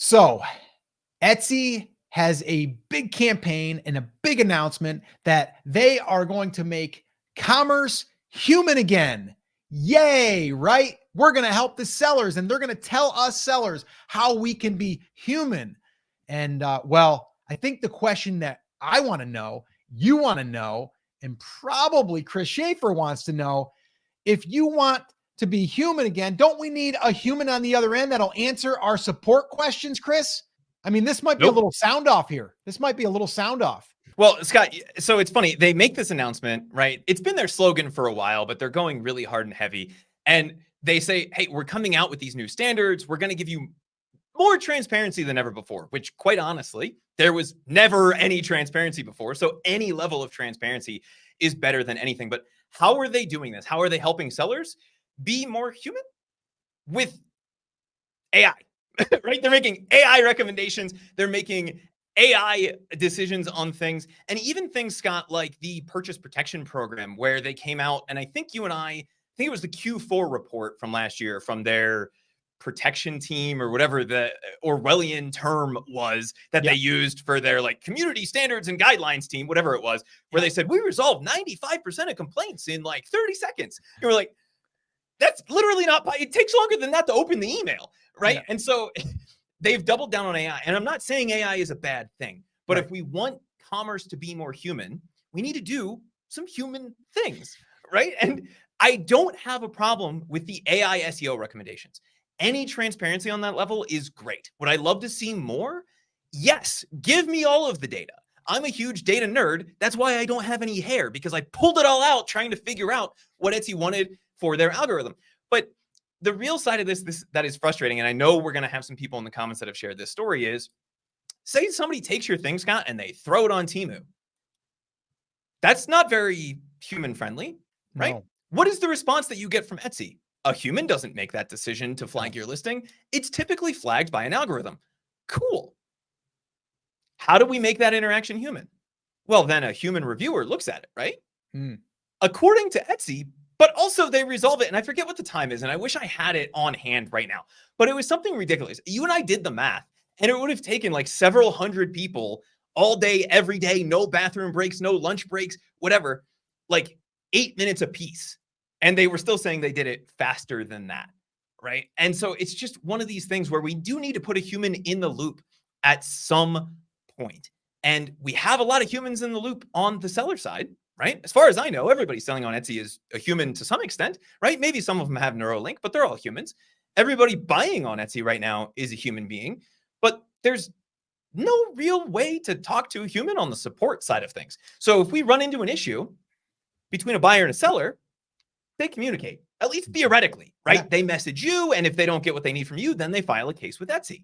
So, Etsy has a big campaign and a big announcement that they are going to make commerce human again. Yay, right? We're going to help the sellers and they're going to tell us sellers how we can be human. And well, I think the question that I want to know, you want to know, and probably Chris Schaefer wants to know, if you want to be human again, don't we need a human on the other end that'll answer our support questions, Chris? I mean, this might be a little sound off here. This might be a little sound off. Well, Scott, so it's funny. They make this announcement, right? It's been their slogan for a while, but they're going really hard and heavy. And they say, hey, we're coming out with these new standards. We're going to give you more transparency than ever before, which quite honestly, there was never any transparency before. So any level of transparency is better than anything. But how are they doing this? How are they helping sellers be more human? With AI, right? They're making AI recommendations. They're making AI decisions on things, and even things, Scott, like the purchase protection program, where they came out, and I think you and I think it was the Q4 report from last year from their protection team or whatever the Orwellian term was that they used for their like community standards and guidelines team, whatever it was, where they said, we resolved 95% of complaints in like 30 seconds. You were like, that's literally not, it takes longer than that to open the email, right? Yeah. And so they've doubled down on AI. And I'm not saying AI is a bad thing, but if we want commerce to be more human, we need to do some human things, right? And I don't have a problem with the AI SEO recommendations. Any transparency on that level is great. Would I love to see more? Yes, give me all of the data. I'm a huge data nerd. That's why I don't have any hair, because I pulled it all out trying to figure out what Etsy wanted for their algorithm. But the real side of this that is frustrating, and I know we're going to have some people in the comments that have shared this story, is say somebody takes your thing, Scott, and they throw it on Temu. That's not very human friendly, right? No. What is the response that you get from Etsy? A human doesn't make that decision to flag your listing. It's typically flagged by an algorithm. Cool. How do we make that interaction human? Well, then a human reviewer looks at it, right? According to Etsy, but also they resolve it. And I forget what the time is, and I wish I had it on hand right now, but it was something ridiculous. You and I did the math, and it would have taken like several hundred people all day, every day, no bathroom breaks, no lunch breaks, whatever, like 8 minutes a piece. And they were still saying they did it faster than that, right? And so it's just one of these things where we do need to put a human in the loop at some point. And we have a lot of humans in the loop on the seller side, right? As far as I know, everybody selling on Etsy is a human to some extent, right? Maybe some of them have Neuralink, but they're all humans. Everybody buying on Etsy right now is a human being, but there's no real way to talk to a human on the support side of things. So if we run into an issue between a buyer and a seller, they communicate, at least theoretically, right? Yeah. They message you, and if they don't get what they need from you, then they file a case with Etsy,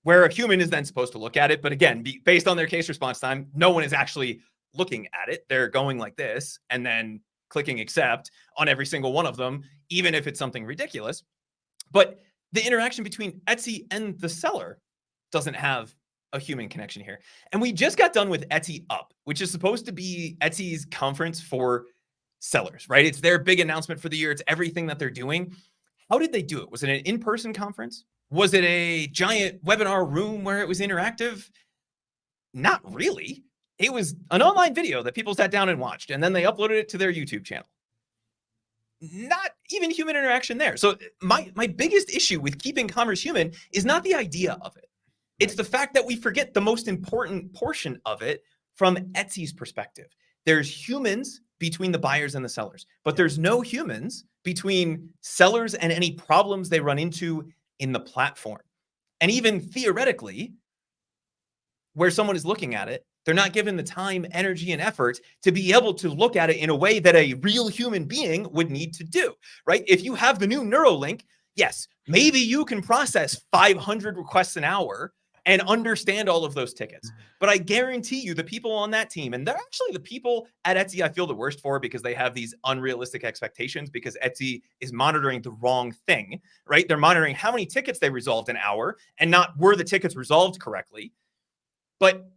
where a human is then supposed to look at it. But again, based on their case response time, no one is actually looking at it. They're going like this and then clicking accept on every single one of them, even if it's something ridiculous. But the interaction between Etsy and the seller doesn't have a human connection here. And we just got done with Etsy Up, which is supposed to be Etsy's conference for sellers, right? It's their big announcement for the year. It's everything that they're doing. How did they do it? Was it an in-person conference? Was it a giant webinar room where it was interactive? Not really. It was an online video that people sat down and watched, and then they uploaded it to their YouTube channel. Not even human interaction there. So my biggest issue with keeping commerce human is not the idea of it. It's the fact that we forget the most important portion of it from Etsy's perspective. There's humans between the buyers and the sellers, but there's no humans between sellers and any problems they run into in the platform. And even theoretically, where someone is looking at it, they're not given the time, energy, and effort to be able to look at it in a way that a real human being would need to do, right? If you have the new Neuralink, yes, maybe you can process 500 requests an hour and understand all of those tickets. But I guarantee you the people on that team, and they're actually the people at Etsy I feel the worst for, because they have these unrealistic expectations, because Etsy is monitoring the wrong thing, right? They're monitoring how many tickets they resolved an hour and not were the tickets resolved correctly. But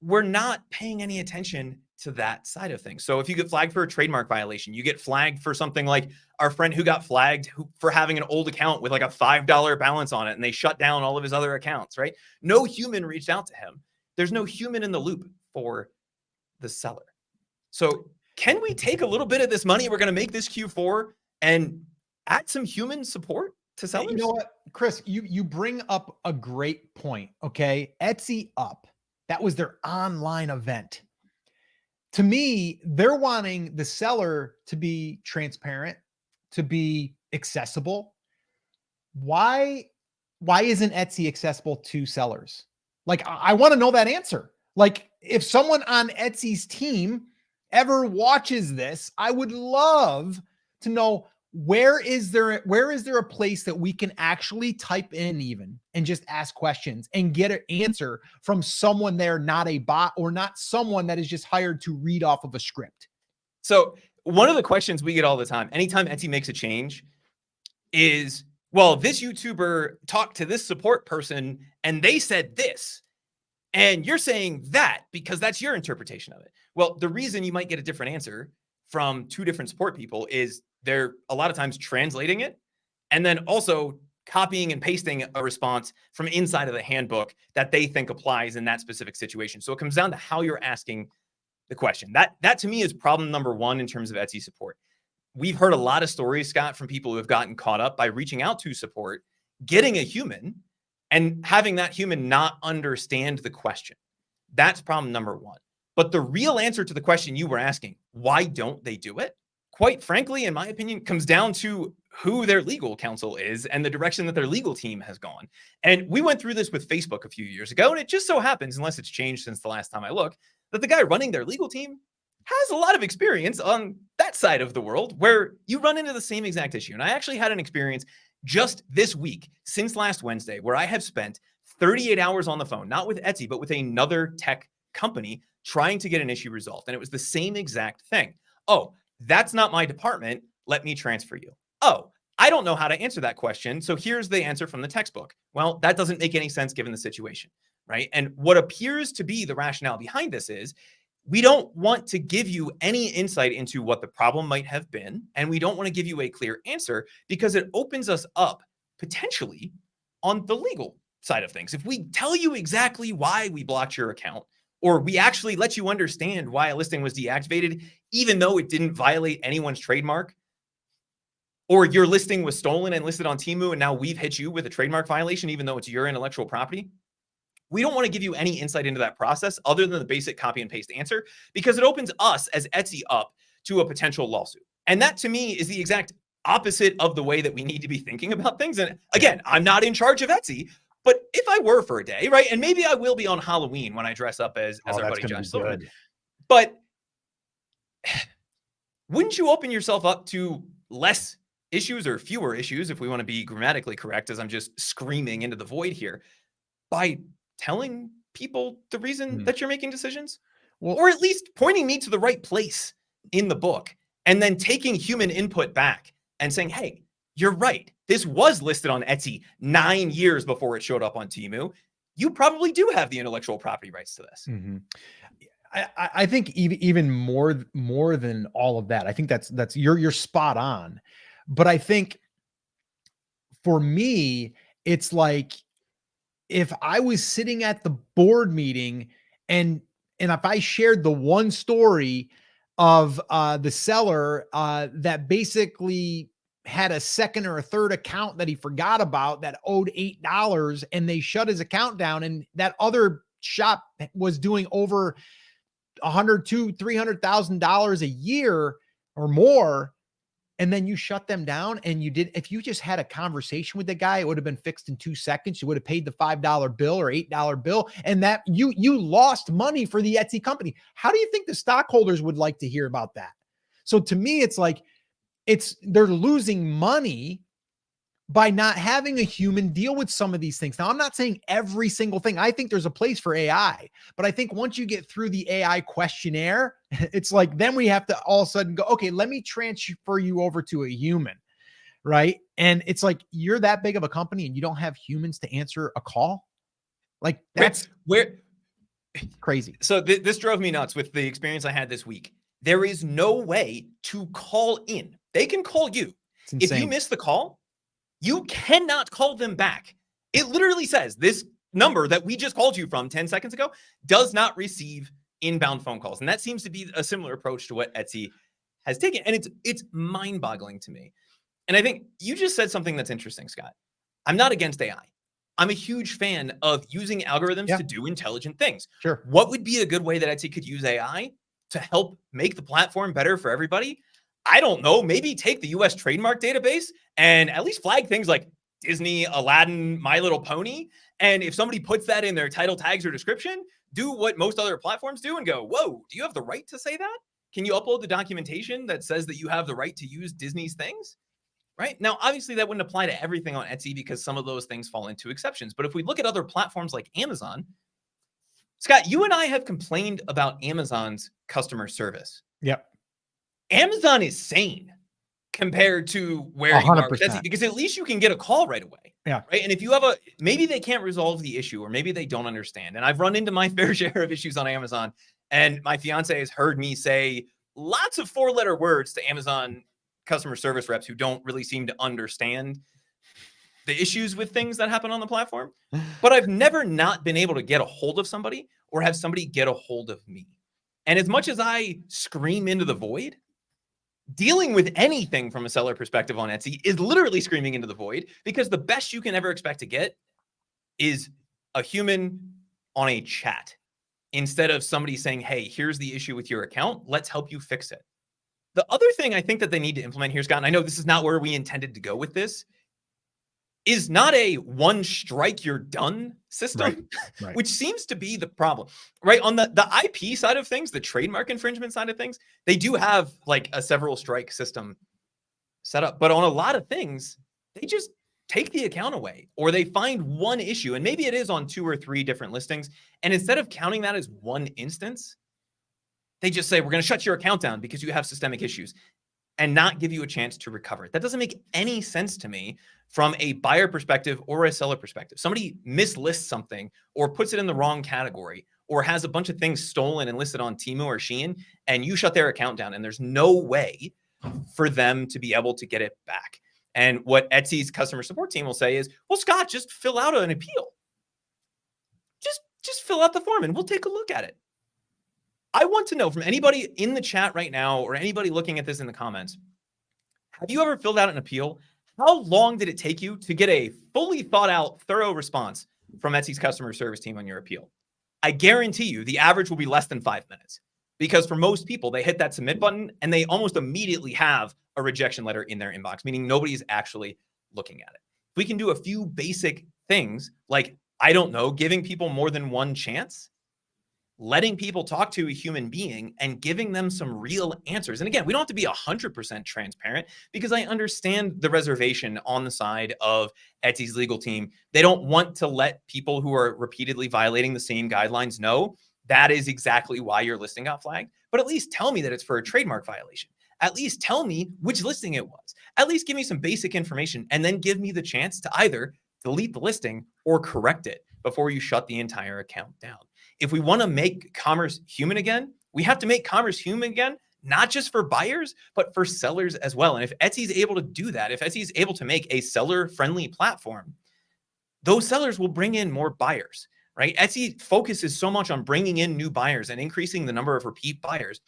we're not paying any attention to that side of things. So if you get flagged for a trademark violation, you get flagged for something like our friend who got flagged for having an old account with like a $5 balance on it, and they shut down all of his other accounts, right? No human reached out to him. There's no human in the loop for the seller. So can we take a little bit of this money we're going to make this Q4 and add some human support to sellers? You know what, Chris, you bring up a great point. Okay. Etsy Up, that was their online event. To me, they're wanting the seller to be transparent, to be accessible. Why isn't Etsy accessible to sellers? Like, I want to know that answer. Like, if someone on Etsy's team ever watches this, I would love to know, where is there a place that we can actually type in even and just ask questions and get an answer from someone there, not a bot or not someone that is just hired to read off of a script? So one of the questions we get all the time, anytime Etsy makes a change, is, well, this YouTuber talked to this support person and they said this, and you're saying that because that's your interpretation of it. Well, the reason you might get a different answer from two different support people is they're a lot of times translating it and then also copying and pasting a response from inside of the handbook that they think applies in that specific situation. So it comes down to how you're asking the question. That to me is problem number one in terms of Etsy support. We've heard a lot of stories, Scott, from people who have gotten caught up by reaching out to support, getting a human, and having that human not understand the question. That's problem number one. But the real answer to the question you were asking, why don't they do it? Quite frankly, in my opinion, comes down to who their legal counsel is and the direction that their legal team has gone. And we went through this with Facebook a few years ago, and it just so happens, unless it's changed since the last time I looked, that the guy running their legal team has a lot of experience on that side of the world where you run into the same exact issue. And I actually had an experience just this week, since last Wednesday, where I have spent 38 hours on the phone, not with Etsy, but with another tech company trying to get an issue resolved. And it was the same exact thing. Oh, that's not my department. Let me transfer you. Oh, I don't know how to answer that question. So here's the answer from the textbook. Well, that doesn't make any sense given the situation, right? And what appears to be the rationale behind this is we don't want to give you any insight into what the problem might have been. And we don't want to give you a clear answer because it opens us up potentially on the legal side of things. If we tell you exactly why we blocked your account, or we actually let you understand why a listing was deactivated, even though it didn't violate anyone's trademark, or your listing was stolen and listed on Temu, and now we've hit you with a trademark violation, even though it's your intellectual property, we don't want to give you any insight into that process other than the basic copy and paste answer, because it opens us as Etsy up to a potential lawsuit. And that to me is the exact opposite of the way that we need to be thinking about things. And again, I'm not in charge of Etsy, but if I were for a day, right? And maybe I will be on Halloween when I dress up as our buddy Josh Silverman. But wouldn't you open yourself up to less issues or fewer issues, if we want to be grammatically correct, as I'm just screaming into the void here, by telling people the reason that you're making decisions? Well, or at least pointing me to the right place in the book and then taking human input back and saying, hey, you're right. This was listed on Etsy 9 years before it showed up on Temu. You probably do have the intellectual property rights to this. Mm-hmm. I think even more than all of that, I think that's you're spot on. But I think for me, it's like, if I was sitting at the board meeting and if I shared the one story of the seller that basically had a second or a third account that he forgot about that owed $8, and they shut his account down, and that other shop was doing over $100,000-$300,000 a year or more, and then you shut them down, and if you just had a conversation with the guy, it would have been fixed in 2 seconds. You would have paid the $5 bill or $8 bill, and that you lost money for the Etsy company. How do you think the stockholders would like to hear about that? So to me, it's like, they're losing money by not having a human deal with some of these things. Now, I'm not saying every single thing. I think there's a place for AI, but I think once you get through the AI questionnaire, it's like, then we have to all of a sudden go, okay, let me transfer you over to a human, right? And it's like, you're that big of a company and you don't have humans to answer a call? Like, that's where Crazy. So this drove me nuts with the experience I had this week. There is no way to call in. They can call you. It's insane. If you miss the call, you cannot call them back. It literally says this number that we just called you from 10 seconds ago does not receive inbound phone calls. And that seems to be a similar approach to what Etsy has taken. And it's mind-boggling to me. And I think you just said something that's interesting, Scott. I'm not against AI. I'm a huge fan of using algorithms to do intelligent things. Sure. What would be a good way that Etsy could use AI to help make the platform better for everybody? I don't know. Maybe take the US trademark database and at least flag things like Disney, Aladdin, My Little Pony. And if somebody puts that in their title tags or description, do what most other platforms do and go, whoa, do you have the right to say that? Can you upload the documentation that says that you have the right to use Disney's things? Right? Now, obviously, that wouldn't apply to everything on Etsy because some of those things fall into exceptions. But if we look at other platforms like Amazon, Scott, you and I have complained about Amazon's customer service. Yep. Amazon is sane compared to where 100%. You are with Etsy, because at least you can get a call right away. Yeah. Right. And if you have maybe they can't resolve the issue or maybe they don't understand. And I've run into my fair share of issues on Amazon. And my fiance has heard me say lots of 4-letter words to Amazon customer service reps who don't really seem to understand the issues with things that happen on the platform. But I've never not been able to get a hold of somebody or have somebody get a hold of me. And as much as I scream into the void, dealing with anything from a seller perspective on Etsy is literally screaming into the void, because the best you can ever expect to get is a human on a chat instead of somebody saying, hey, here's the issue with your account. Let's help you fix it. The other thing I think that they need to implement here, Scott, and I know this is not where we intended to go with this, is not a one strike, you're done system, right. Which seems to be the problem, right? On the IP side of things, the trademark infringement side of things, they do have like a several strike system set up. But on a lot of things, they just take the account away or they find one issue. And maybe it is on 2 or 3 different listings. And instead of counting that as one instance, they just say, we're going to shut your account down because you have systemic issues and not give you a chance to recover it. That doesn't make any sense to me from a buyer perspective or a seller perspective. Somebody mislists something or puts it in the wrong category or has a bunch of things stolen and listed on Temu or Shein, and you shut their account down and there's no way for them to be able to get it back. And what Etsy's customer support team will say is, well, Scott, just fill out an appeal. Just fill out the form and we'll take a look at it. I want to know from anybody in the chat right now or anybody looking at this in the comments, have you ever filled out an appeal? How long did it take you to get a fully thought out, thorough response from Etsy's customer service team on your appeal? I guarantee you the average will be less than 5 minutes, because for most people, they hit that submit button and they almost immediately have a rejection letter in their inbox, meaning nobody's actually looking at it. If we can do a few basic things like, I don't know, giving people more than one chance, letting people talk to a human being and giving them some real answers. And again, we don't have to be 100% transparent, because I understand the reservation on the side of Etsy's legal team. They don't want to let people who are repeatedly violating the same guidelines know that is exactly why your listing got flagged. But at least tell me that it's for a trademark violation. At least tell me which listing it was. At least give me some basic information and then give me the chance to either delete the listing or correct it before you shut the entire account down. If we want to make commerce human again, we have to make commerce human again, not just for buyers, but for sellers as well. And if Etsy is able to do that, if Etsy is able to make a seller-friendly platform, those sellers will bring in more buyers, right? Etsy focuses so much on bringing in new buyers and increasing the number of repeat buyers.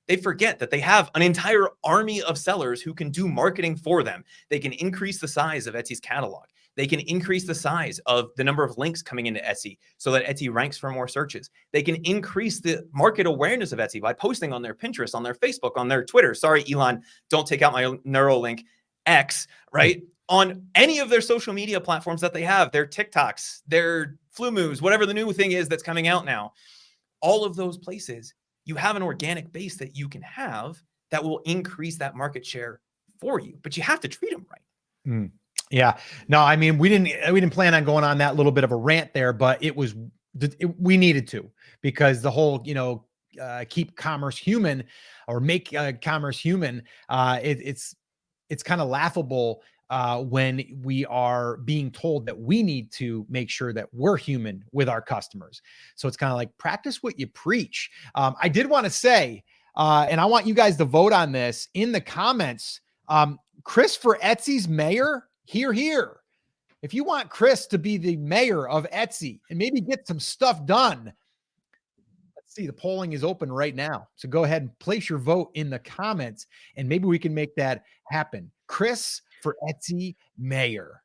They forget that they have an entire army of sellers who can do marketing for them. They can increase the size of Etsy's catalog. They can increase the size of the number of links coming into Etsy so that Etsy ranks for more searches. They can increase the market awareness of Etsy by posting on their Pinterest, on their Facebook, on their Twitter. Sorry, Elon, don't take out my Neuralink X, right? On any of their social media platforms that they have, their TikToks, their Flumus, whatever the new thing is that's coming out now. All of those places, you have an organic base that you can have that will increase that market share for you, but you have to treat them right. Yeah, no, I mean, we didn't plan on going on that little bit of a rant there, but we needed to, because the whole, keep commerce human or make commerce human. It's kind of laughable when we are being told that we need to make sure that we're human with our customers. So it's kind of like practice what you preach. I did want to say, and I want you guys to vote on this in the comments. Chris for Etsy's mayor, here. If you want Chris to be the mayor of Etsy and maybe get some stuff done, let's see, the polling is open right now. So go ahead and place your vote in the comments and maybe we can make that happen. Chris for Etsy mayor.